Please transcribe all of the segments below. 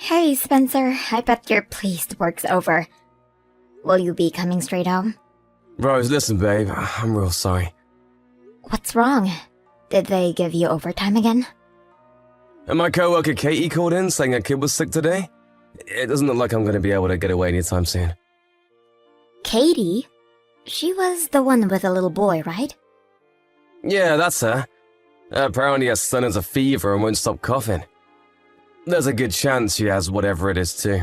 Hey, Spencer, I bet you're pleased work's over. Will you be coming straight home? Rose, listen, babe. I'm real sorry. What's wrong? Did they give you overtime again? And my coworker Katie called in saying her kid was sick today. It doesn't look like I'm going to be able to get away anytime soon. Katie? She was the one with the little boy, right? Yeah, that's her. Apparently her son has a fever and won't stop coughing. There's a good chance she has whatever it is too.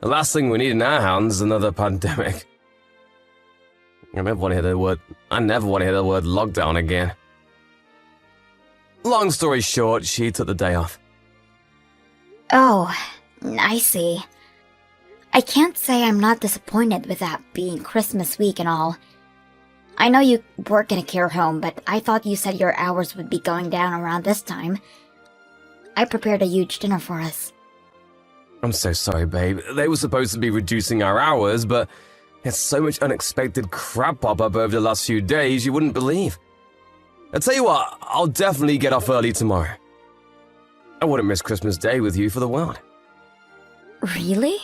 The last thing we need in our hands is another pandemic. I never want to hear the word lockdown again. Long story short, she took the day off. Oh, I see. I can't say I'm not disappointed with that being Christmas week and all. I know you work in a care home, but I thought you said your hours would be going down around this time. I prepared a huge dinner for us. I'm so sorry, babe. They were supposed to be reducing our hours, but it's so much unexpected crap pop up over the last few days you wouldn't believe. I tell you what, I'll definitely get off early tomorrow. I wouldn't miss Christmas Day with you for the world. Really?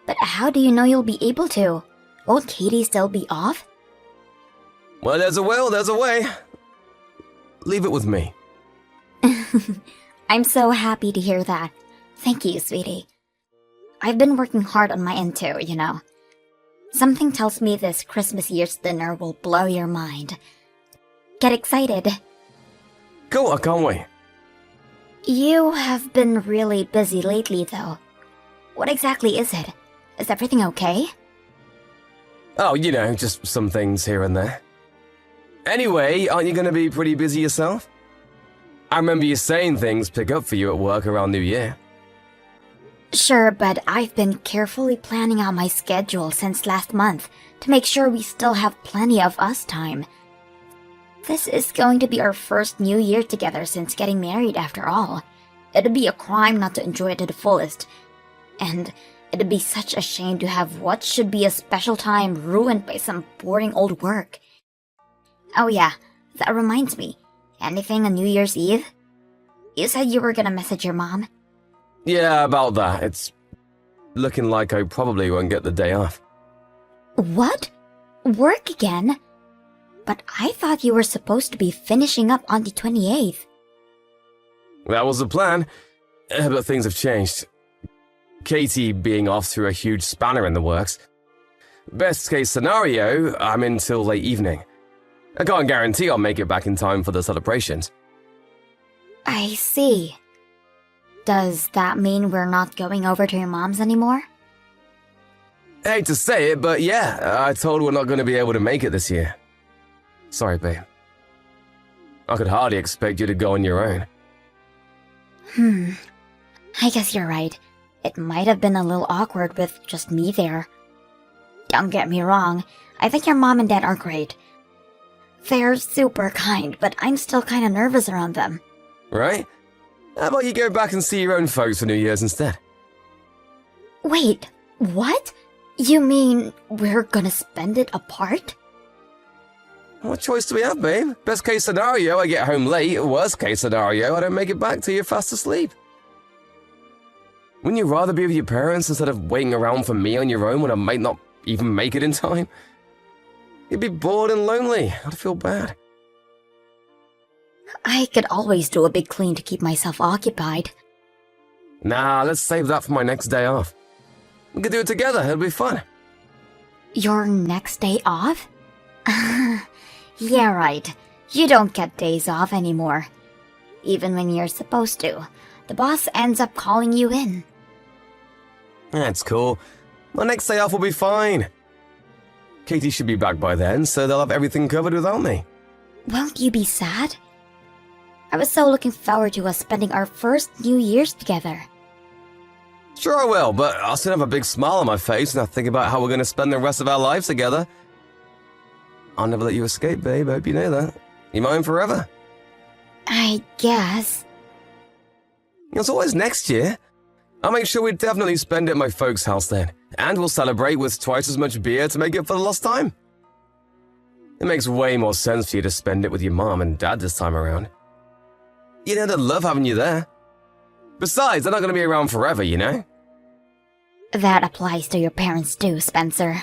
But how do you know you'll be able to? Won't Katie still be off? Well, there's a will, there's a way. Leave it with me. I'm so happy to hear that. Thank you, sweetie. I've been working hard on my end too, you know. Something tells me this Christmas year's dinner will blow your mind. Get excited. Cool, I can't wait. You have been really busy lately, though. What exactly is it? Is everything okay? Oh, you know, just some things here and there. Anyway, aren't you going to be pretty busy yourself? I remember you saying things pick up for you at work around New Year. Sure, but I've been carefully planning out my schedule since last month to make sure we still have plenty of us time. This is going to be our first New Year together since getting married, after all. It'd be a crime not to enjoy it to the fullest. And it'd be such a shame to have what should be a special time ruined by some boring old work. Oh yeah, that reminds me. Anything on New Year's Eve? You said you were gonna message your mom? Yeah, about that. It's looking like I probably won't get the day off. What? Work again? But I thought you were supposed to be finishing up on the 28th. That was the plan, but things have changed. Katie being off threw a huge spanner in the works. Best case scenario, I'm in till late evening. I can't guarantee I'll make it back in time for the celebrations. I see. Does that mean we're not going over to your mom's anymore? I hate to say it, but yeah, I told her we're not going to be able to make it this year. Sorry, babe. I could hardly expect you to go on your own. I guess you're right. It might have been a little awkward with just me there. Don't get me wrong, I think your mom and dad are great. They're super kind, but I'm still kinda nervous around them. Right? How about you go back and see your own folks for New Year's instead? Wait, what? You mean we're gonna spend it apart? What choice do we have, babe? Best case scenario, I get home late. Worst case scenario, I don't make it back till you're fast asleep. Wouldn't you rather be with your parents instead of waiting around for me on your own when I might not even make it in time? You'd be bored and lonely. I'd feel bad. I could always do a big clean to keep myself occupied. Nah, let's save that for my next day off. We could do it together, it'll be fun. Your next day off? Yeah, right. You don't get days off anymore. Even when you're supposed to. The boss ends up calling you in. That's cool. My next day off will be fine. Katie should be back by then, so they'll have everything covered without me. Won't you be sad? I was so looking forward to us spending our first New Year's together. Sure I will, but I'll still have a big smile on my face when I think about how we're going to spend the rest of our lives together. I'll never let you escape, babe. I hope you know that. You're mine forever. I guess. It's always next year. I'll make sure we definitely spend it at my folks' house then. And we'll celebrate with twice as much beer to make up for the lost time. It makes way more sense for you to spend it with your mom and dad this time around. You know they'd love having you there. Besides, they're not going to be around forever, you know? That applies to your parents too, Spencer.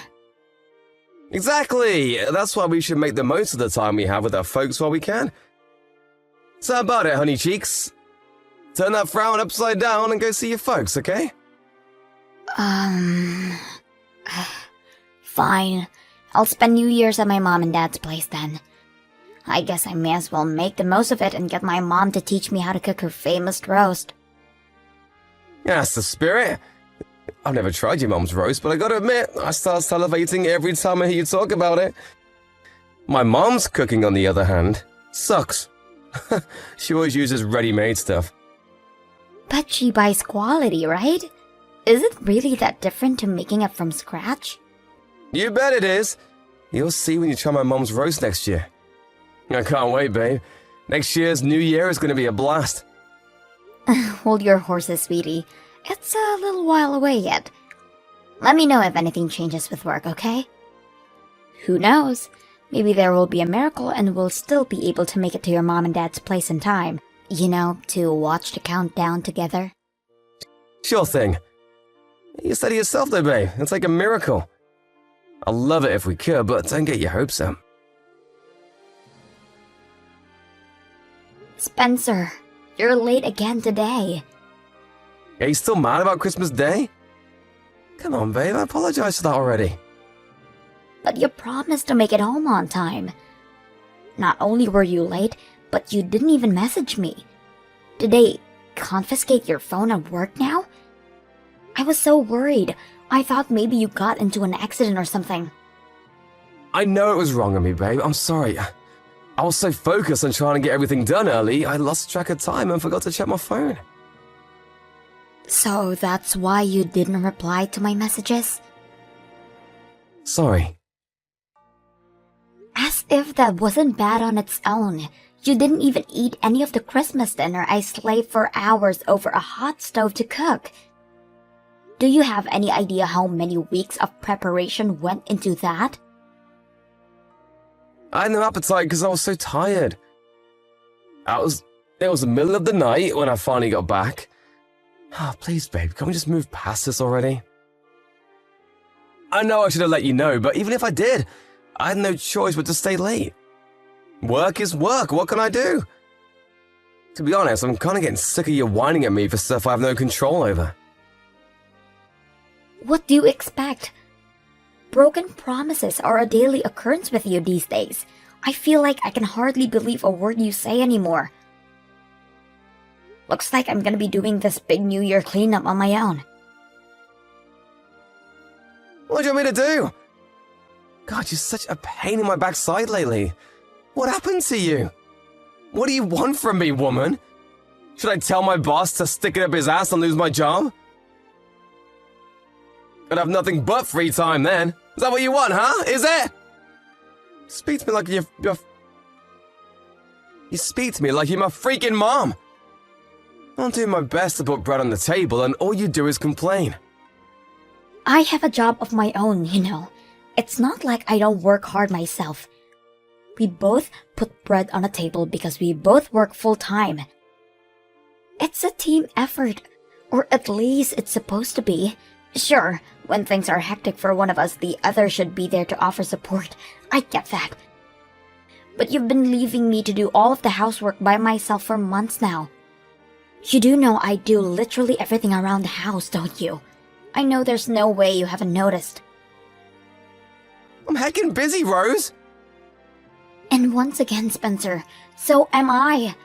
Exactly! That's why we should make the most of the time we have with our folks while we can. So how about it, honey cheeks? Turn that frown upside down and go see your folks, okay? Fine. I'll spend New Year's at my mom and dad's place then. I guess I may as well make the most of it and get my mom to teach me how to cook her famous roast. Yeah, that's the spirit. I've never tried your mom's roast, but I gotta admit, I start salivating every time I hear you talk about it. My mom's cooking, on the other hand, sucks. She always uses ready-made stuff. But she buys quality, right? Is it really that different to making it from scratch? You bet it is. You'll see when you try my mom's roast next year. I can't wait, babe. Next year's New Year is gonna be a blast. Hold your horses, sweetie. It's a little while away yet. Let me know if anything changes with work, okay? Who knows? Maybe there will be a miracle and we'll still be able to make it to your mom and dad's place in time. You know, to watch the countdown together. Sure thing. You said it yourself though, babe. It's like a miracle. I'd love it if we could, but don't get your hopes up. Spencer, you're late again today. Are you still mad about Christmas Day? Come on, babe. I apologized for that already. But you promised to make it home on time. Not only were you late, but you didn't even message me. Did they confiscate your phone at work now? I was so worried. I thought maybe you got into an accident or something. I know it was wrong of me, babe. I'm sorry. I was so focused on trying to get everything done early, I lost track of time and forgot to check my phone. So that's why you didn't reply to my messages? Sorry. As if that wasn't bad on its own. You didn't even eat any of the Christmas dinner I slaved for hours over a hot stove to cook. Do you have any idea how many weeks of preparation went into that? I had no appetite because I was so tired. It was the middle of the night when I finally got back. Please, babe, can we just move past this already? I know I should have let you know, but even if I did, I had no choice but to stay late. Work is work, what can I do? To be honest, I'm kind of getting sick of you whining at me for stuff I have no control over. What do you expect? Broken promises are a daily occurrence with you these days. I feel like I can hardly believe a word you say anymore. Looks like I'm gonna be doing this big New Year cleanup on my own. What do you want me to do? God, you're such a pain in my backside lately. What happened to you? What do you want from me, woman? Should I tell my boss to stick it up his ass and lose my job? I'd have nothing but free time then. Is that what you want, huh? Is it? Speak to me like you're... You speak to me like you're my freaking mom. I'm doing my best to put bread on the table and all you do is complain. I have a job of my own, you know. It's not like I don't work hard myself. We both put bread on the table because we both work full-time. It's a team effort, or at least it's supposed to be. Sure, when things are hectic for one of us, the other should be there to offer support. I get that. But you've been leaving me to do all of the housework by myself for months now. You do know I do literally everything around the house, don't you? I know there's no way you haven't noticed. I'm heckin' busy, Rose. And once again, Spencer, so am I.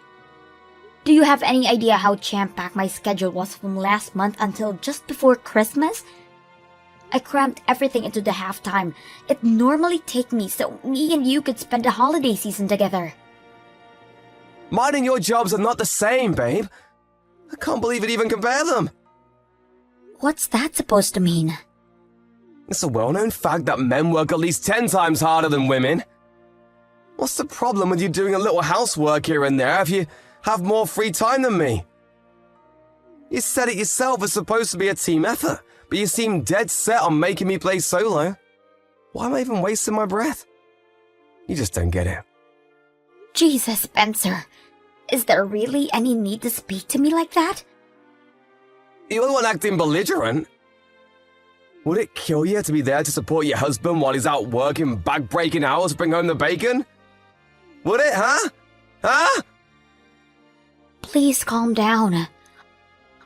Do you have any idea how jam-packed my schedule was from last month until just before Christmas? I crammed everything into the halftime. It normally takes me so me and you could spend the holiday season together. Mine and your jobs are not the same, babe. I can't believe it even compare them. What's that supposed to mean? It's a well-known fact that men work at least 10 times harder than women. What's the problem with you doing a little housework here and there if you have more free time than me? You said it yourself, it's supposed to be a team effort, but you seem dead set on making me play solo. Why am I even wasting my breath? You just don't get it. Jesus, Spencer. Is there really any need to speak to me like that? You're the one acting belligerent. Would it kill you to be there to support your husband while he's out working back-breaking hours to bring home the bacon? Would it, huh? Huh? Please calm down.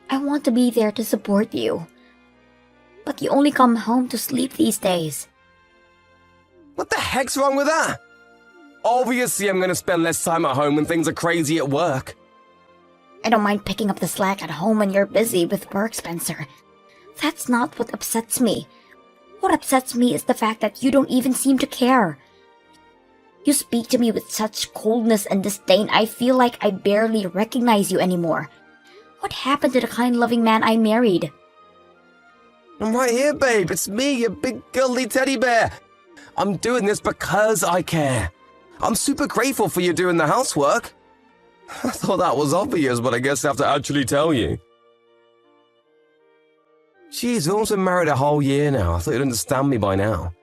I want to be there to support you. But you only come home to sleep these days. What the heck's wrong with that? Obviously, I'm gonna spend less time at home when things are crazy at work. I don't mind picking up the slack at home when you're busy with work, Spencer. That's not what upsets me. What upsets me is the fact that you don't even seem to care. You speak to me with such coldness and disdain, I feel like I barely recognize you anymore. What happened to the kind, loving man I married? I'm right here, babe. It's me, your big girly teddy bear. I'm doing this because I care. I'm super grateful for you doing the housework. I thought that was obvious, but I guess I have to actually tell you. Jeez, we've almost been married a whole year now. I thought you'd understand me by now.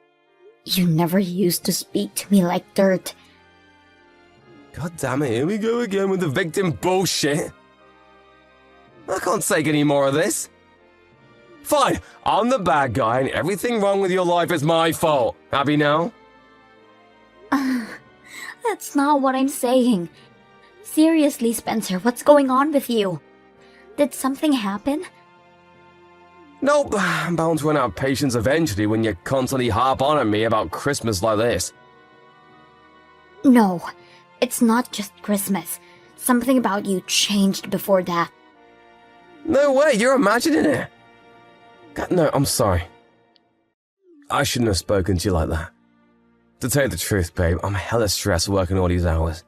You never used to speak to me like dirt. God damn it, here we go again with the victim bullshit. I can't take any more of this. Fine, I'm the bad guy and everything wrong with your life is my fault. Happy now? That's not what I'm saying. Seriously, Spencer, what's going on with you? Did something happen? Nope, I'm bound to run out of patience eventually when you constantly harp on at me about Christmas like this. No, it's not just Christmas. Something about you changed before that. No way, you're imagining it. God, no, I'm sorry. I shouldn't have spoken to you like that. To tell you the truth, babe, I'm hella stressed working all these hours.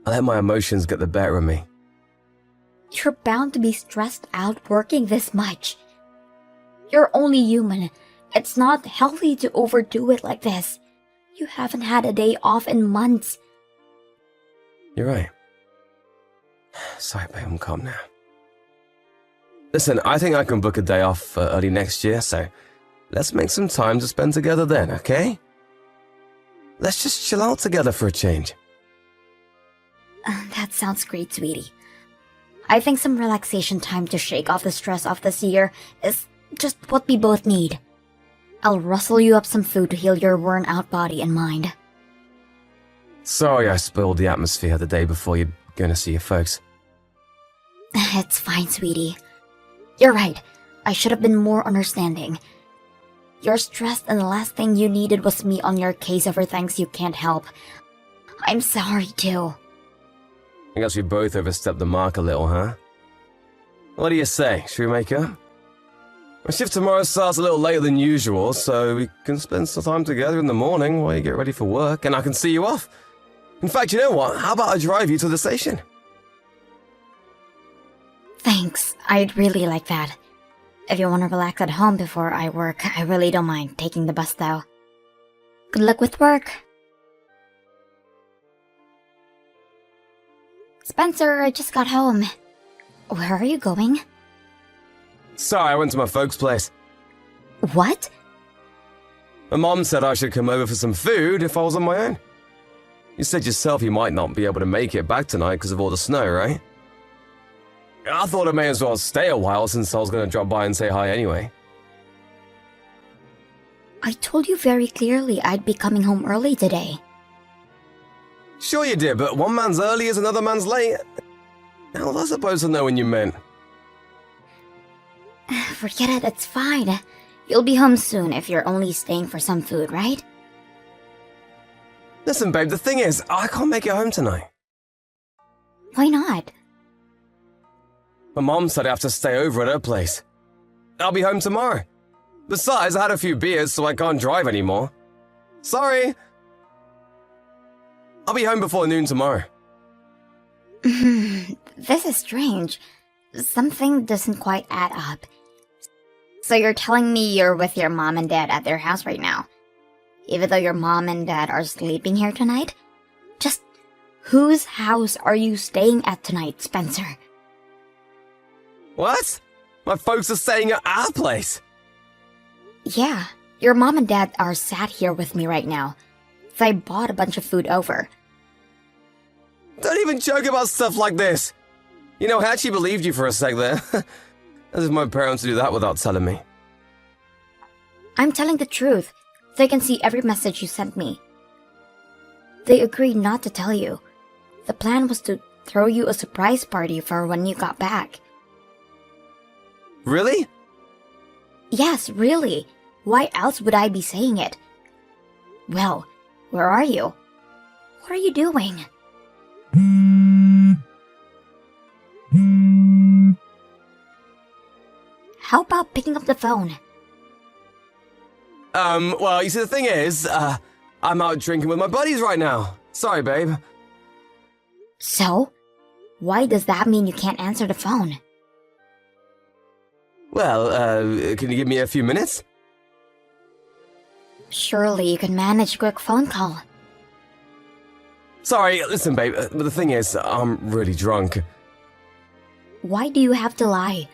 I let my emotions get the better of me. You're bound to be stressed out working this much. You're only human. It's not healthy to overdo it like this. You haven't had a day off in months. You're right. Sorry, babe, I'm calm now. Listen, I think I can book a day off early next year, so let's make some time to spend together then, okay? Let's just chill out together for a change. That sounds great, sweetie. I think some relaxation time to shake off the stress of this year is just what we both need. I'll rustle you up some food to heal your worn-out body and mind. Sorry I spoiled the atmosphere the day before you're gonna see your folks. It's fine, sweetie. You're right. I should have been more understanding. You're stressed and the last thing you needed was me on your case over things you can't help. I'm sorry, too. I guess we both overstepped the mark a little, huh? What do you say? Should we make up? My shift tomorrow starts a little later than usual, so we can spend some time together in the morning while you get ready for work, and I can see you off. In fact, you know what? How about I drive you to the station? Thanks. I'd really like that. If you want to relax at home before I work, I really don't mind taking the bus, though. Good luck with work. Spencer, I just got home. Where are you going? Sorry, I went to my folks' place. What? My mom said I should come over for some food if I was on my own. You said yourself you might not be able to make it back tonight because of all the snow, right? I thought I may as well stay a while since I was going to drop by and say hi anyway. I told you very clearly I'd be coming home early today. Sure you did, but one man's early is another man's late. How was I supposed to know when you meant? Forget it, it's fine. You'll be home soon if you're only staying for some food, right? Listen, babe, the thing is, I can't make it home tonight. Why not? My mom said I have to stay over at her place. I'll be home tomorrow. Besides, I had a few beers, so I can't drive anymore. Sorry. I'll be home before noon tomorrow. This is strange. Something doesn't quite add up. So you're telling me you're with your mom and dad at their house right now? Even though your mom and dad are sleeping here tonight? Just whose house are you staying at tonight, Spencer? What? My folks are staying at our place. Yeah, your mom and dad are sat here with me right now. So I bought a bunch of food over. Don't even joke about stuff like this. You know, I actually believed you for a sec there. As if my parents would do that without telling me. I'm telling the truth. They can see every message you sent me. They agreed not to tell you. The plan was to throw you a surprise party for when you got back. Really? Yes, really. Why else would I be saying it? Well, where are you? What are you doing? How about picking up the phone? Well, you see, the thing is, I'm out drinking with my buddies right now. Sorry, babe. So? Why does that mean you can't answer the phone? Well, can you give me a few minutes? Surely you can manage a quick phone call. Sorry, listen, babe, but the thing is, I'm really drunk. Why do you have to lie?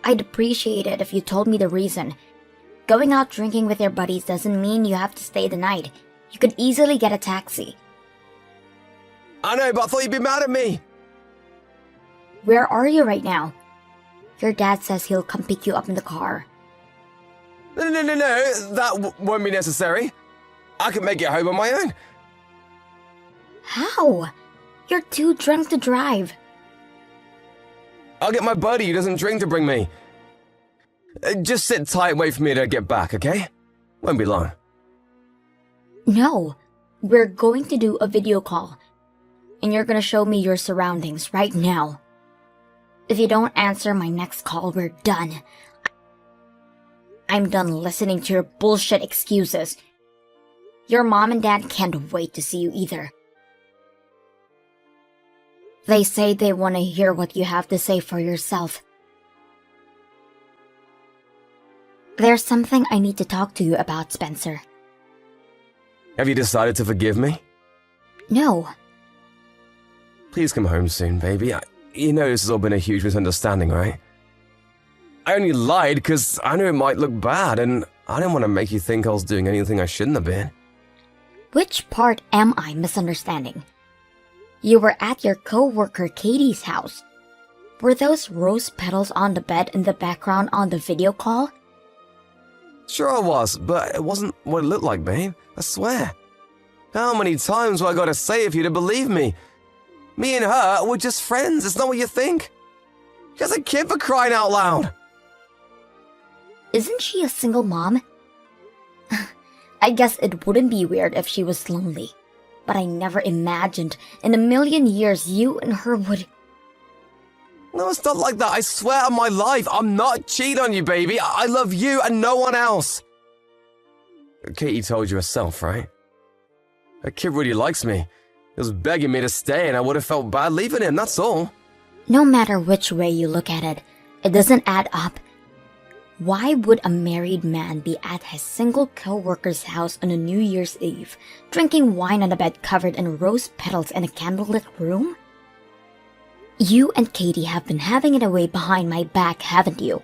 I'd appreciate it if you told me the reason. Going out drinking with your buddies doesn't mean you have to stay the night. You could easily get a taxi. I know, but I thought you'd be mad at me. Where are you right now? Your dad says he'll come pick you up in the car. No, that won't be necessary. I can make it home on my own. How? You're too drunk to drive. I'll get my buddy who doesn't drink to bring me. Just sit tight and wait for me to get back, okay? Won't be long. No, we're going to do a video call. And you're gonna show me your surroundings right now. If you don't answer my next call, we're done. I'm done listening to your bullshit excuses. Your mom and dad can't wait to see you either. They say they want to hear what you have to say for yourself. There's something I need to talk to you about, Spencer. Have you decided to forgive me? No. Please come home soon, baby. You know this has all been a huge misunderstanding, right? I only lied because I knew it might look bad, and I didn't want to make you think I was doing anything I shouldn't have been. Which part am I misunderstanding? You were at your co-worker Katie's house. Were those rose petals on the bed in the background on the video call? Sure I was, but it wasn't what it looked like, babe. I swear. How many times have I got to say it for you to believe me? Me and her were just friends. It's not what you think. She has a kid, for crying out loud. Isn't she a single mom? I guess it wouldn't be weird if she was lonely. But I never imagined in a million years you and her would... No, it's not like that. I swear on my life, I'm not cheating on you, baby. I love you and no one else. Katie told you herself, right? Her kid really likes me. He was begging me to stay and I would have felt bad leaving him, that's all. No matter which way you look at it, it doesn't add up. Why would a married man be at his single co-worker's house on a New Year's Eve, drinking wine on a bed covered in rose petals in a candlelit room? You and Katie have been having it away behind my back, haven't you?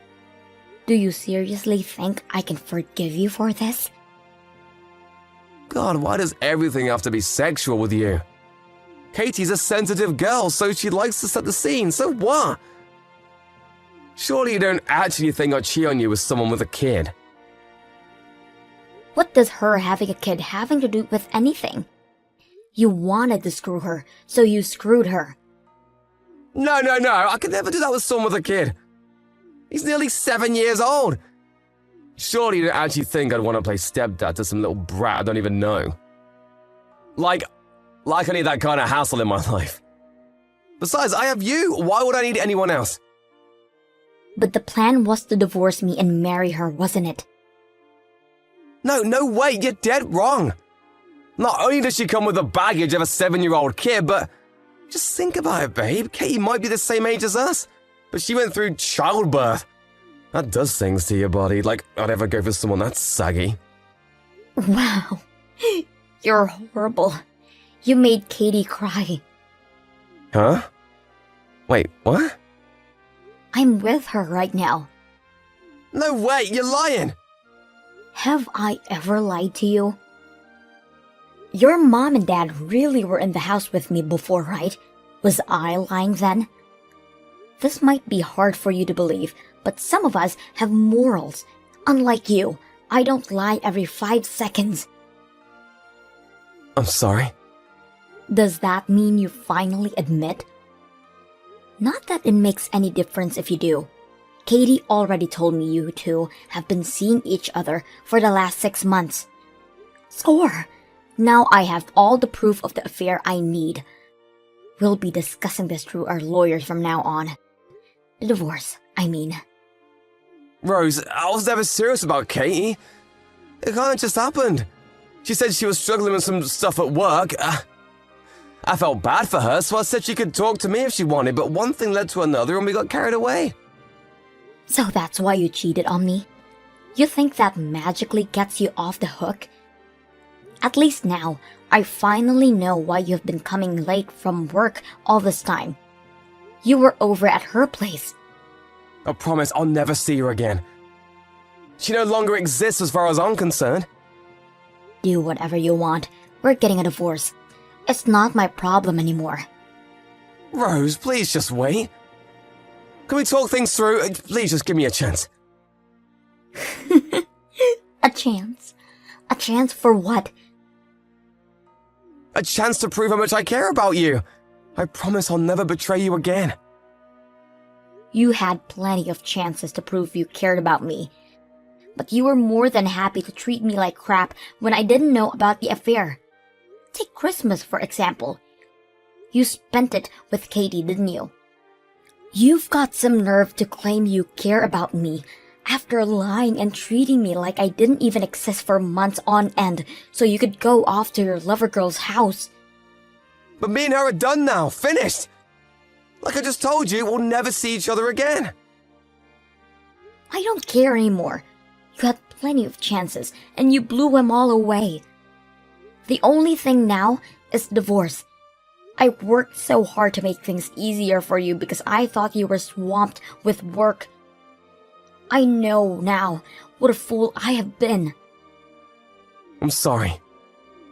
Do you seriously think I can forgive you for this? God, why does everything have to be sexual with you? Katie's a sensitive girl, so she likes to set the scene, so what? Surely you don't actually think I'd cheat on you with someone with a kid. What does her having a kid having to do with anything? You wanted to screw her, so you screwed her. No, I could never do that with someone with a kid. He's nearly 7 years old. Surely you don't actually think I'd want to play stepdad to some little brat I don't even know. Like I need that kind of hassle in my life. Besides, I have you. Why would I need anyone else? But the plan was to divorce me and marry her, wasn't it? No way, you're dead wrong. Not only does she come with the baggage of a 7-year-old kid, but just think about it, babe. Katie might be the same age as us, but she went through childbirth. That does things to your body, like I'd ever go for someone that saggy. Wow, you're horrible. You made Katie cry. Huh? Wait, what? I'm with her right now. No way, you're lying! Have I ever lied to you? Your mom and dad really were in the house with me before, right? Was I lying then? This might be hard for you to believe, But some of us have morals. Unlike you, I don't lie every 5 seconds. I'm sorry. Does that mean you finally admit? Not that it makes any difference if you do. Katie already told me you two have been seeing each other for the last 6 months. Score! Now I have all the proof of the affair I need. We'll be discussing this through our lawyers from now on. The divorce, I mean. Rose, I was never serious about Katie. It kinda just happened. She said she was struggling with some stuff at work. I felt bad for her, so I said she could talk to me if she wanted, but one thing led to another and we got carried away. So that's why you cheated on me? You think that magically gets you off the hook? At least now, I finally know why you've been coming late from work all this time. You were over at her place. I promise I'll never see her again. She no longer exists as far as I'm concerned. Do whatever you want. We're getting a divorce. It's not my problem anymore. Rose, please just wait. Can we talk things through? Please just give me a chance. A chance? A chance for what? A chance to prove how much I care about you. I promise I'll never betray you again. You had plenty of chances to prove you cared about me. But you were more than happy to treat me like crap when I didn't know about the affair. Take Christmas, for example. You spent it with Katie, didn't you? You've got some nerve to claim you care about me after lying and treating me like I didn't even exist for months on end so you could go off to your lover girl's house. But me and her are done now, finished. Like I just told you, we'll never see each other again. I don't care anymore. You had plenty of chances, and you blew them all away. The only thing now is divorce. I worked so hard to make things easier for you because I thought you were swamped with work. I know now what a fool I have been. I'm sorry.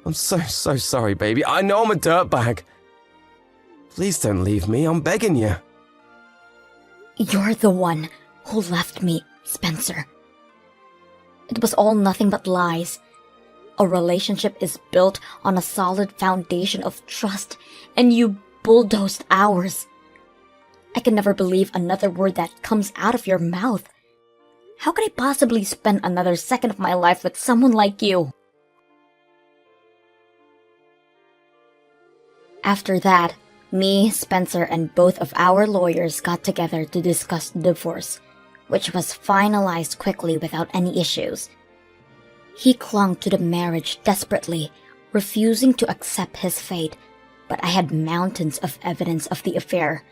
I'm so sorry, baby. I know I'm a dirtbag. Please don't leave me, I'm begging you. You're the one who left me, Spencer. It was all nothing but lies. A relationship is built on a solid foundation of trust, and you bulldozed ours. I can never believe another word that comes out of your mouth. How could I possibly spend another second of my life with someone like you? After that, me, Spencer, and both of our lawyers got together to discuss the divorce, which was finalized quickly without any issues. He clung to the marriage desperately, refusing to accept his fate, but I had mountains of evidence of the affair,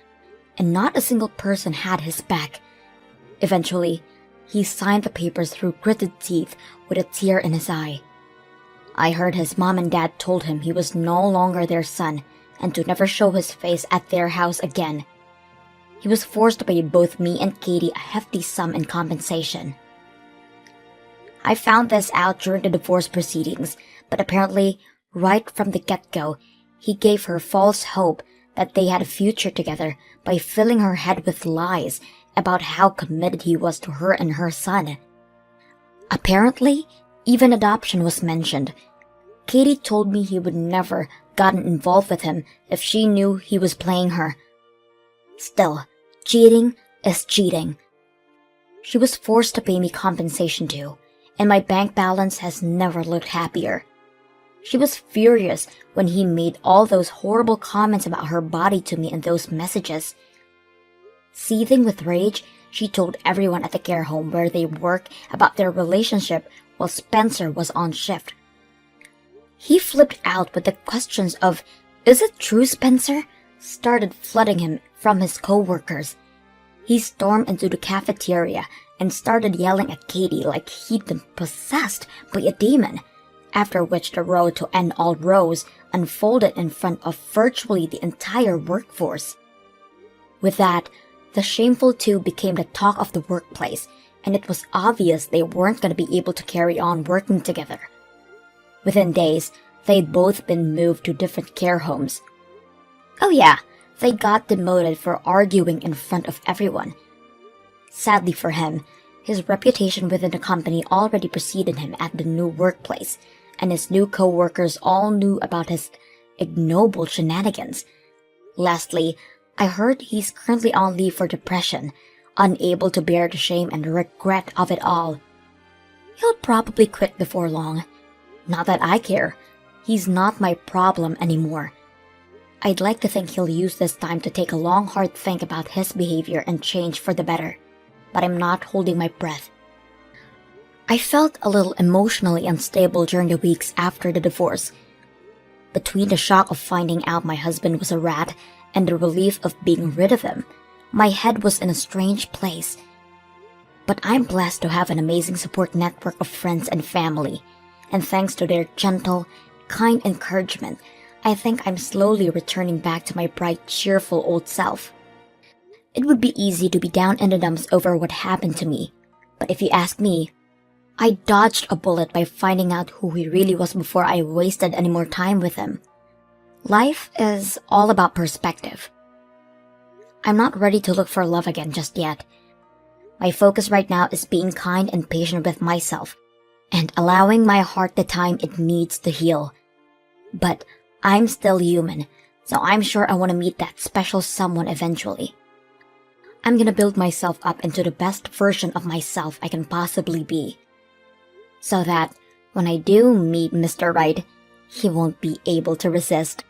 and not a single person had his back. Eventually, he signed the papers through gritted teeth with a tear in his eye. I heard his mom and dad told him he was no longer their son and to never show his face at their house again. He was forced to pay both me and Katie a hefty sum in compensation. I found this out during the divorce proceedings, but apparently, right from the get-go, he gave her false hope that they had a future together by filling her head with lies about how committed he was to her and her son. Apparently, even adoption was mentioned. Katie told me he would never gotten involved with him if she knew he was playing her. Still, cheating is cheating. She was forced to pay me compensation too, and my bank balance has never looked happier. She was furious when he made all those horrible comments about her body to me in those messages. Seething with rage, she told everyone at the care home where they work about their relationship while Spencer was on shift. He flipped out with the questions of, "Is it true, Spencer?" started flooding him from his co-workers. He stormed into the cafeteria and started yelling at Katie like he'd been possessed by a demon, after which the road to end all rows unfolded in front of virtually the entire workforce. With that, the shameful two became the talk of the workplace, and it was obvious they weren't going to be able to carry on working together. Within days, they'd both been moved to different care homes. Oh yeah, they got demoted for arguing in front of everyone. Sadly for him, his reputation within the company already preceded him at the new workplace, and his new co-workers all knew about his ignoble shenanigans. Lastly, I heard he's currently on leave for depression, unable to bear the shame and regret of it all. He'll probably quit before long. Not that I care. He's not my problem anymore. I'd like to think he'll use this time to take a long hard think about his behavior and change for the better, but I'm not holding my breath. I felt a little emotionally unstable during the weeks after the divorce. Between the shock of finding out my husband was a rat and the relief of being rid of him, my head was in a strange place. But I'm blessed to have an amazing support network of friends and family, and thanks to their gentle, kind encouragement, I think I'm slowly returning back to my bright, cheerful old self. It would be easy to be down in the dumps over what happened to me, but if you ask me, I dodged a bullet by finding out who he really was before I wasted any more time with him. Life is all about perspective. I'm not ready to look for love again just yet. My focus right now is being kind and patient with myself, and allowing my heart the time it needs to heal. But I'm still human, so I'm sure I want to meet that special someone eventually. I'm gonna build myself up into the best version of myself I can possibly be, so that when I do meet Mr. Right, he won't be able to resist.